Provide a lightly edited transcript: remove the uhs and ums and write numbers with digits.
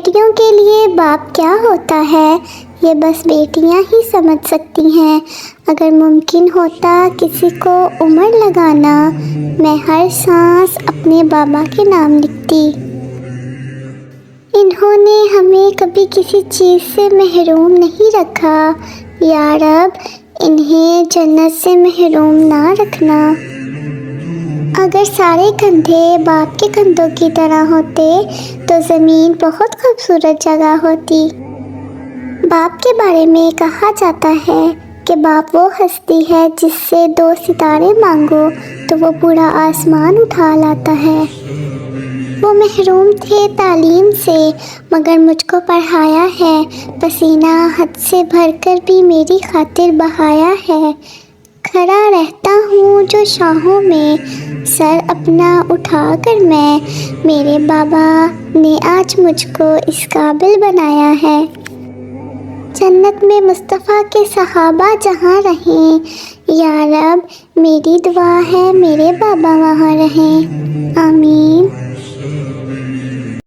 بیٹیوں کے لیے باپ کیا ہوتا ہے یہ بس بیٹیاں ہی سمجھ سکتی ہیں۔ اگر ممکن ہوتا کسی کو عمر لگانا، میں ہر سانس اپنے بابا کے نام لکھتی۔ انہوں نے ہمیں کبھی کسی چیز سے محروم نہیں رکھا۔ یا رب انہیں جنت سے محروم نہ رکھنا۔ اگر سارے کندھے باپ کے کندھوں کی طرح ہوتے تو زمین بہت خوبصورت جگہ ہوتی۔ باپ کے بارے میں کہا جاتا ہے کہ باپ وہ ہستی ہے جس سے 2 ستارے مانگو تو وہ پورا آسمان اٹھا لاتا ہے۔ وہ محروم تھے تعلیم سے مگر مجھ کو پڑھایا ہے، پسینہ حد سے بھر کر بھی میری خاطر بہایا ہے۔ کھڑا رہتا ہوں جو شاہوں میں، سر اپنا اٹھا کر میں، میرے بابا نے آج مجھ کو اس قابل بنایا ہے۔ جنت میں مصطفیٰ کے صحابہ جہاں رہیں، یا رب میری دعا ہے میرے بابا وہاں رہیں، آمین۔